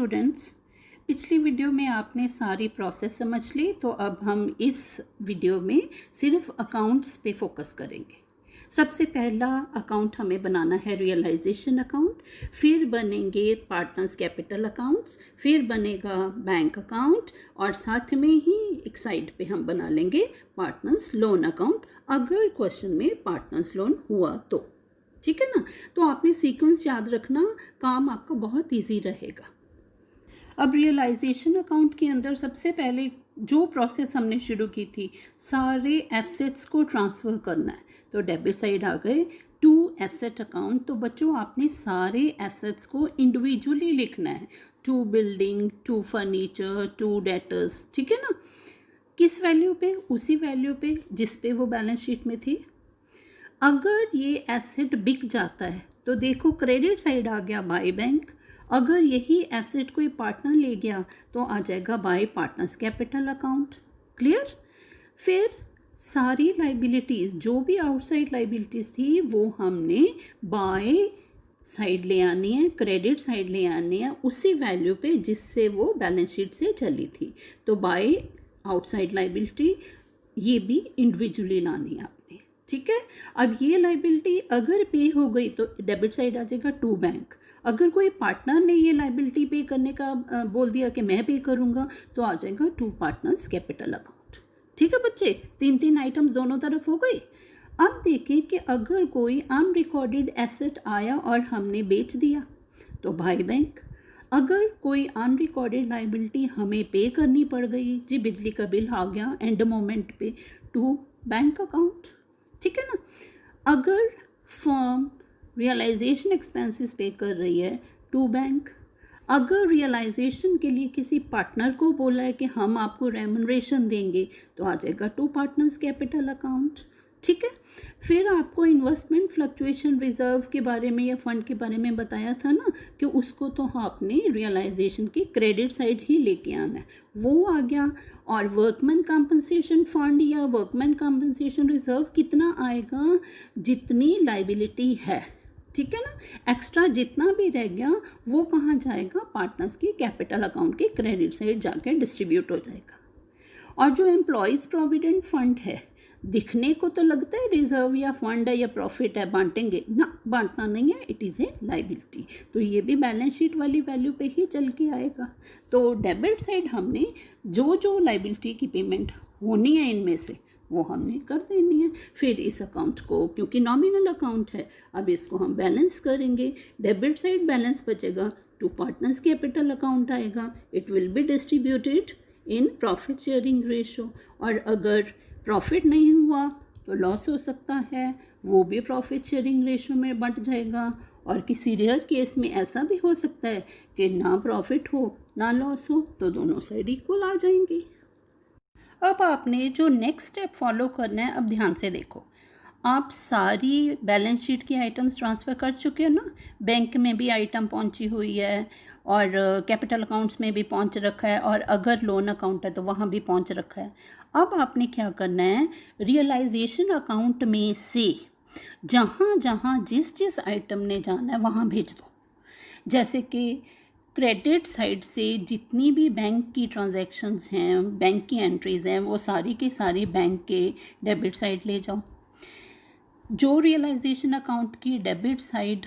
Students, पिछली video में आपने सारी प्रोसेस समझ ली, तो अब हम इस वीडियो में सिर्फ अकाउंट्स पे फोकस करेंगे। सबसे पहला अकाउंट हमें बनाना है रियलाइजेशन अकाउंट, फिर बनेंगे पार्टनर्स कैपिटल अकाउंट्स, फिर बनेगा बैंक अकाउंट और साथ में ही एक साइड पे हम बना लेंगे पार्टनर्स लोन अकाउंट, अगर क्वेश्चन में पार्टनर्स लोन हुआ तो। ठीक है ना। तो आपने सीक्वेंस याद रखना, काम आपका बहुत इजी रहेगा। अब रियलाइजेशन अकाउंट के अंदर सबसे पहले जो प्रोसेस हमने शुरू की थी, सारे एसेट्स को ट्रांसफ़र करना है। तो डेबिट साइड आ गए टू एसेट अकाउंट। तो बच्चों आपने सारे एसेट्स को इंडिविजुअली लिखना है, to building, to furniture, to debtors. ठीक है ना। किस वैल्यू पे? उसी वैल्यू पे जिस पे वो बैलेंस शीट में थी। अगर ये एसेट बिक जाता है तो देखो क्रेडिट साइड आ गया बाय बैंक। अगर यही एसेट कोई पार्टनर ले गया तो आ जाएगा bye partners capital account. Clear. फिर सारी लाइबिलिटीज़, जो भी आउटसाइड लाइबिलिटीज़ थी वो हमने बाय साइड ले आनी है, क्रेडिट साइड ले आनी है उसी वैल्यू पे जिससे वो बैलेंस शीट से चली थी। तो बाय आउटसाइड लाइबिलिटी ये भी इंडिविजुअली लानी है आपने। ठीक है। अब ये लाइबिलिटी अगर पे हो गई तो डेबिट साइड आ जाएगा टू बैंक। अगर कोई पार्टनर ने ये लाइबिलिटी पे करने का बोल दिया कि मैं पे करूँगा तो आ जाएगा टू पार्टनर्स कैपिटल अकाउंट। ठीक है बच्चे, तीन तीन आइटम्स दोनों तरफ हो गए। अब देखिए कि अगर कोई अनरिकॉर्डेड एसेट आया और हमने बेच दिया तो बाय बैंक। अगर कोई अनरिकॉर्डेड लाइबिलिटी हमें पे करनी पड़ गई, जी बिजली का बिल आ गया एंड मोमेंट पे, टू बैंक अकाउंट। ठीक है ना। अगर फर्म रियलाइजेशन एक्सपेंसेस पे कर रही है, टू बैंक। अगर रियलाइजेशन के लिए किसी पार्टनर को बोला है कि हम आपको रेम्यूनरेशन देंगे तो आ जाएगा टू पार्टनर्स कैपिटल अकाउंट। ठीक है। फिर आपको इन्वेस्टमेंट फ्लक्चुएशन रिजर्व के बारे में या फंड के बारे में बताया था ना कि उसको तो आपने रियलाइजेशन की क्रेडिट साइड ही लेके आना है, वो आ गया। और वर्कमैन कंपनसेशन फंड या वर्कमैन कंपनसेशन रिजर्व कितना आएगा? जितनी लाइबिलिटी है। ठीक है ना। एक्स्ट्रा जितना भी रह गया वो कहाँ जाएगा? पार्टनर्स की कैपिटल अकाउंट की क्रेडिट साइड जाके डिस्ट्रीब्यूट हो जाएगा। और जो एम्प्लॉयज़ प्रोविडेंट फंड है, दिखने को तो लगता है रिजर्व या फंड है या प्रॉफिट है, बांटेंगे ना, बांटना नहीं है, इट इज़ ए लाइबिलिटी। तो ये भी बैलेंस शीट वाली वैल्यू पे ही चल के आएगा। तो डेबिट साइड हमने जो जो लाइबिलिटी की पेमेंट होनी है इनमें से वो हमने कर देनी है। फिर इस अकाउंट को, क्योंकि नॉमिनल अकाउंट है, अब इसको हम बैलेंस करेंगे। डेबिट साइड बैलेंस बचेगा, टू पार्टनर्स कैपिटल अकाउंट आएगा, it will be distributed in profit sharing ratio. और अगर प्रॉफिट नहीं हुआ तो लॉस हो सकता है, वो भी प्रॉफिट शेयरिंग रेशो में बंट जाएगा। और किसी रेयर केस में ऐसा भी हो सकता है कि ना प्रॉफिट हो ना लॉस हो, तो दोनों साइड इक्वल आ जाएंगी। अब आपने जो नेक्स्ट स्टेप फॉलो करना है, अब ध्यान से देखो। आप सारी बैलेंस शीट की आइटम्स ट्रांसफ़र कर चुके हो ना, बैंक में भी आइटम पहुंची हुई है और कैपिटल अकाउंट्स में भी पहुंच रखा है, और अगर लोन अकाउंट है तो वहाँ भी पहुंच रखा है। अब आपने क्या करना है, रियलाइजेशन अकाउंट में से जहाँ जहाँ जिस जिस आइटम ने जाना है वहाँ भेज दो। जैसे कि क्रेडिट साइड से जितनी भी बैंक की ट्रांजैक्शंस हैं, बैंक की एंट्रीज़ हैं, वो सारी की सारी बैंक के डेबिट साइड ले जाओ। जो रियलाइजेशन अकाउंट की डेबिट साइड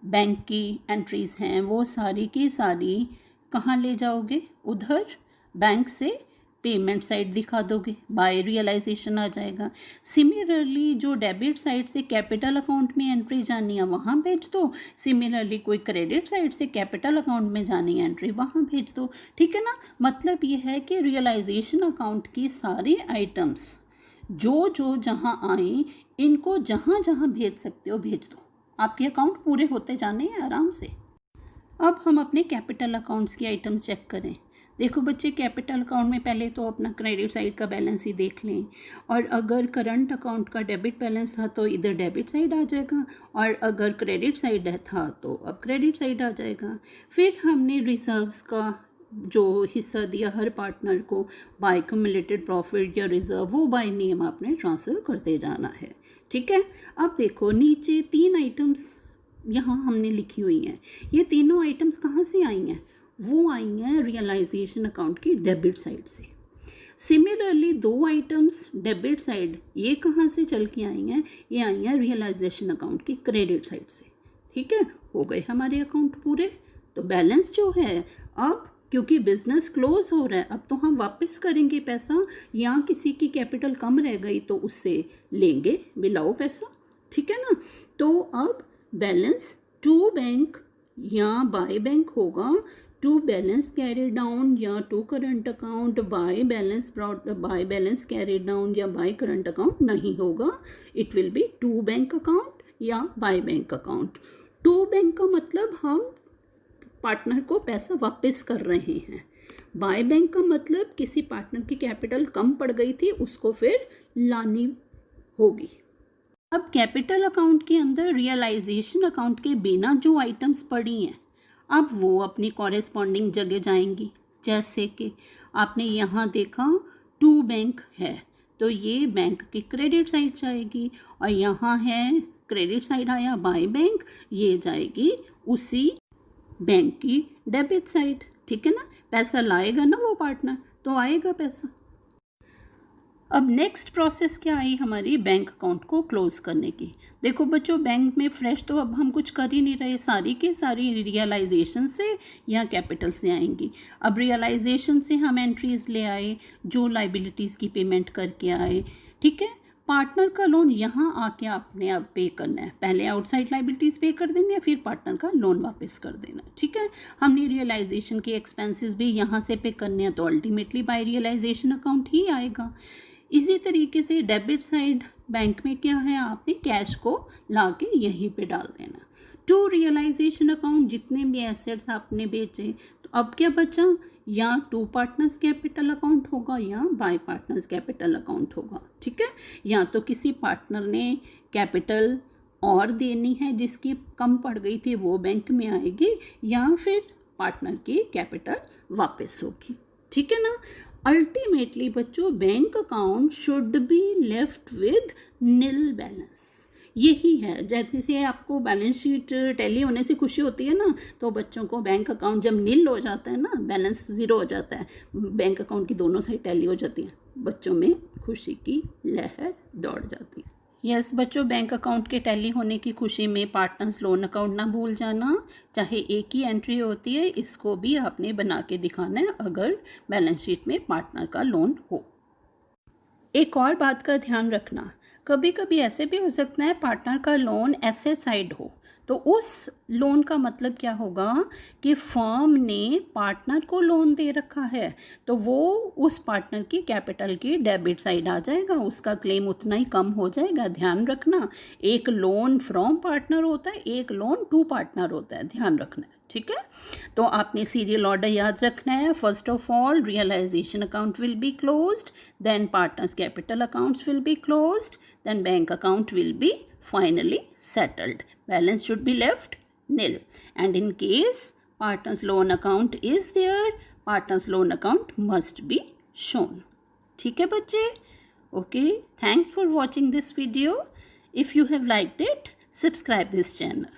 बैंक की एंट्रीज़ हैं वो सारी की सारी कहाँ ले जाओगे? उधर बैंक से पेमेंट साइड दिखा दोगे, बाय रियलाइजेशन आ जाएगा। सिमिलरली जो डेबिट साइड से कैपिटल अकाउंट में एंट्री जानी है वहाँ भेज दो। सिमिलरली कोई क्रेडिट साइड से कैपिटल अकाउंट में जानी है एंट्री, वहाँ भेज दो। ठीक है ना। मतलब ये है कि रियलाइजेशन अकाउंट की सारी आइटम्स जो जो जहाँ आए, इनको जहाँ जहाँ भेज सकते हो भेज दो। आपके अकाउंट पूरे होते जाने हैं आराम से। अब हम अपने कैपिटल अकाउंट्स की आइटम्स चेक करें। देखो बच्चे, कैपिटल अकाउंट में पहले तो अपना क्रेडिट साइड का बैलेंस ही देख लें, और अगर करंट अकाउंट का डेबिट बैलेंस था तो इधर डेबिट साइड आ जाएगा, और अगर क्रेडिट साइड था तो अब क्रेडिट साइड आ जाएगा। फिर हमने रिजर्व्स का जो हिस्सा दिया हर पार्टनर को, बाय क्यूमुलेटेड प्रॉफिट या रिजर्व, वो बाय नेम आपने ट्रांसफ़र करते जाना है। ठीक है। अब देखो नीचे तीन आइटम्स यहाँ हमने लिखी हुई हैं। ये तीनों आइटम्स कहाँ से आई हैं? वो आई हैं रियलाइजेशन अकाउंट की डेबिट साइड से। सिमिलरली 2 आइटम्स डेबिट साइड ये कहाँ से चल के आई हैं, ये आई हैं रियलाइजेशन अकाउंट की क्रेडिट साइड से। ठीक है, हो गए हमारे अकाउंट पूरे। तो बैलेंस जो है अब, क्योंकि बिजनेस क्लोज हो रहा है, अब तो हम वापस करेंगे पैसा, या किसी की कैपिटल कम रह गई तो उससे लेंगे, मिलाओ पैसा। ठीक है ना। तो अब बैलेंस टू बैंक या बाय बैंक होगा, टू बैलेंस कैरी डाउन या to current account, by balance carry down या बाय करंट अकाउंट नहीं होगा। It will be to bank account या by bank account. To bank का मतलब हम पार्टनर को पैसा वापस कर रहे हैं। बाय बैंक का मतलब किसी पार्टनर की कैपिटल कम पड़ गई थी, उसको फिर लानी होगी। अब कैपिटल अकाउंट के अंदर रियलाइजेशन अकाउंट के बिना जो आइटम्स पड़ी हैं, अब वो अपनी कॉरेस्पॉन्डिंग जगह जाएंगी। जैसे कि आपने यहाँ देखा टू बैंक है, तो ये बैंक की क्रेडिट साइड जाएगी, और यहाँ है क्रेडिट साइड आया बाय बैंक, ये जाएगी उसी बैंक की डेबिट साइड। ठीक है ना, पैसा लाएगा ना वो पार्टनर, तो आएगा पैसा। अब नेक्स्ट प्रोसेस क्या आई हमारी, बैंक अकाउंट को क्लोज करने की। देखो बच्चों, बैंक में फ्रेश तो अब हम कुछ कर ही नहीं रहे, सारी के सारी रियलाइजेशन से या कैपिटल से आएंगी। अब रियलाइजेशन से हम एंट्रीज ले आए, जो लाइबिलिटीज़ की पेमेंट करके आए। ठीक है, पार्टनर का लोन यहाँ आके आपने अब पे करना है, पहले आउटसाइड लाइबिलिटीज़ पे कर देनी है, फिर पार्टनर का लोन वापस कर देना। ठीक है, हमने रियलाइजेशन के एक्सपेंसेस भी यहाँ से पे करने हैं, तो अल्टीमेटली बाय रियलाइजेशन अकाउंट ही आएगा। इसी तरीके से डेबिट साइड बैंक में क्या है, आपने कैश को ला के यहीं पे डाल देना। टू रियलाइजेशन अकाउंट, जितने भी एसेट्स आपने बेचे, तो अब क्या बचा, या टू पार्टनर्स कैपिटल अकाउंट होगा या बाय पार्टनर्स कैपिटल अकाउंट होगा। ठीक है, या तो किसी पार्टनर ने कैपिटल और देनी है जिसकी कम पड़ गई थी, वो बैंक में आएगी, या फिर पार्टनर की कैपिटल वापस होगी। ठीक है ना। अल्टीमेटली बच्चों, bank account should be left with nil balance. यही है, जैसे आपको बैलेंस शीट टैली होने से खुशी होती है ना, तो बच्चों को बैंक अकाउंट जब नील हो जाता है ना, बैलेंस ज़ीरो हो जाता है, बैंक अकाउंट की दोनों साइड टैली हो जाती है, बच्चों में खुशी की लहर दौड़ जाती है। यस बच्चों, बैंक अकाउंट के टैली होने की खुशी में पार्टनर्स लोन अकाउंट ना भूल जाना। चाहे एक ही एंट्री होती है, इसको भी आपने बना के दिखाना है अगर बैलेंस शीट में पार्टनर का लोन हो। एक और बात का ध्यान रखना, कभी कभी ऐसे भी हो सकता है पार्टनर का लोन एसेट साइड हो, तो उस लोन का मतलब क्या होगा कि फर्म ने पार्टनर को लोन दे रखा है, तो वो उस पार्टनर की कैपिटल की डेबिट साइड आ जाएगा, उसका क्लेम उतना ही कम हो जाएगा। ध्यान रखना, एक लोन फ्रॉम पार्टनर होता है, एक लोन टू पार्टनर होता है, ध्यान रखना है। ठीक है, तो आपने सीरियल ऑर्डर याद रखना है। First of all realisation account will be closed, then partners capital accounts will be closed, then bank account will be finally settled. Balance should be left nil. And in case partner's loan account is there, partner's loan account must be shown. ठीक है बच्चे? Okay, thanks for watching this video. If you have liked it, subscribe this channel.